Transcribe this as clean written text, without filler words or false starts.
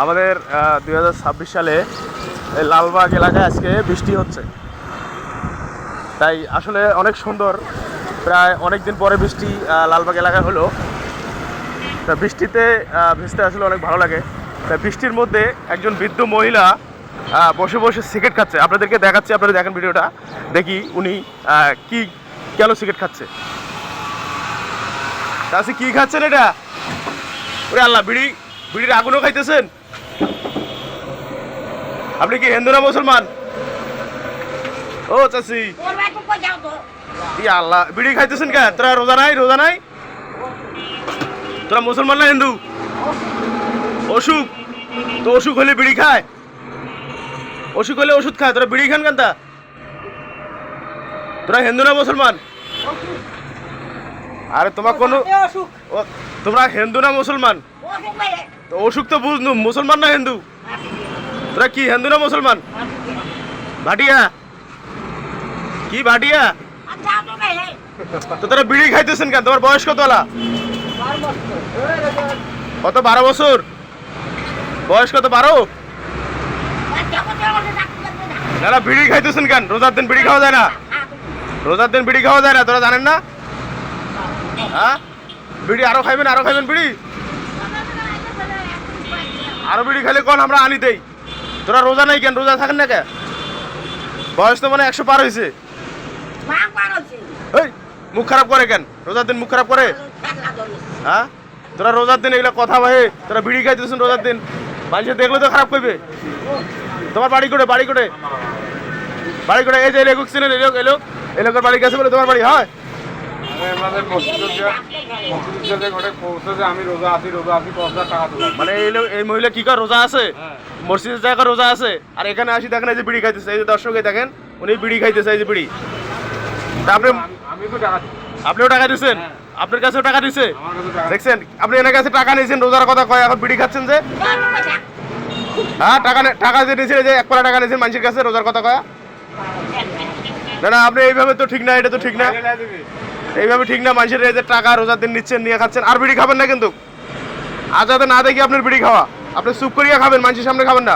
আমাদের 2026 সালে এই লালবাগ এলাকায় আজকে বৃষ্টি হচ্ছে, তাই আসলে অনেক সুন্দর। প্রায় অনেক দিন পরে বৃষ্টি লালবাগ এলাকায় হলো। তা বৃষ্টিতে ভিজতে আসলে অনেক ভালো লাগে। তা বৃষ্টির মধ্যে একজন বৃদ্ধ মহিলা বসে বসে সিগারেট খাচ্ছে। আপনাদেরকে দেখাচ্ছি, আপনারা দেখেন ভিডিওটা, দেখি উনি কি কেন সিগারেট খাচ্ছে। চাষি কি খাচ্ছেন এটা? ওরে আল্লাহ, বিড়ির আগুনও খাইতেছেন? আপনি কি হিন্দু না মুসলমান? ও চাষি, আল্লাহ, বিড়ি খাইতেছেন কে? তোরা রোজা নাই? রোজা নাই? তোরা মুসলমান না হিন্দু? অসুখ তো, অসুখ হলে বিড়ি খায়? অসুখ হলে ওষুধ খায়, তোরা বিড়ি খান কেন? তোরা হিন্দু না মুসলমান? আরে তোমার কোনো, তোমরা হিন্দু না মুসলমান? তো অসুখ তো বুঝলু, মুসলমান না হিন্দু? তোরা কি হিন্দু না মুসলমান? ভাটিয়া কি ভাটিয়া? তো তোরা বিড়ি খাইতেছেন কেন? তোমার বয়স কত? কত? 12 বছর বয়স? কত 12? না, বিড়ি খাইতেছেন কেন? রোজার দিন বিড়ি খাওয়া যায় না? রোজার দিন বিড়ি খাওয়া যায় না, তোরা জানেন না? হ্যাঁ, বিড়ি আরো খাইবেন, আরো খাইবেন বিড়ি? আরো বিড়ি খাইলে কোন আমরা আনি দেই। তোরা রোজা নাই কেন? রোজা থাকেন না কে? বয়স তো মানে 100 পার হয়েছে। মুখ খারাপ করে কেন? রোজার দিন মুখ খারাপ করে? হ্যাঁ, তোরা রোজার দিন এগুলো কথা ভাই, তোরা বিড়ি খাইতেছেন রোজার দিন, মানুষে দেখলে তো খারাপ করবে। তোমার বাড়ি করে? বাড়ি করে? বাড়ি করে? এই যে এলোক ছিলেন, এলোকের বাড়ি গেছে বলে তোমার বাড়ি হয়? মানে এই মহিলা কি করে রোজা আছে? মসজিদের জায়গায় রোজা আছে, আর এখানে আসি দেখেন এই যে বিড়ি খাইতেছে। এই যে দর্শকে দেখেন, উনি বিড়ি খাইতেছে, এই যে বিড়ি। আপনিও টাকা দিচ্ছেন? আপনার কাছেও টাকা দিচ্ছে? দেখছেন, আপনি এনার কাছে টাকা নিয়েছেন, রোজার কথা কয়, এখন বিড়ি খাচ্ছেন যে? হ্যাঁ, টাকা যে নিয়েছেন, এই যে 1 পারা টাকা নিয়েছেন মানুষের কাছে, রোজার কথা কয়া? না, আপনি এইভাবে তো ঠিক না, এটা তো ঠিক না, এইভাবে ঠিক না। মানুষের এই যে টাকা রোজার দিন নিচ্ছেন, নিয়ে খাচ্ছেন, আর বিড়ি খাবেন না কিন্তু। আজ যাতে না দেখি আপনার বিড়ি খাওয়া, আপনি চুপ করিয়া খাবেন, মানুষের সামনে খাবেন না।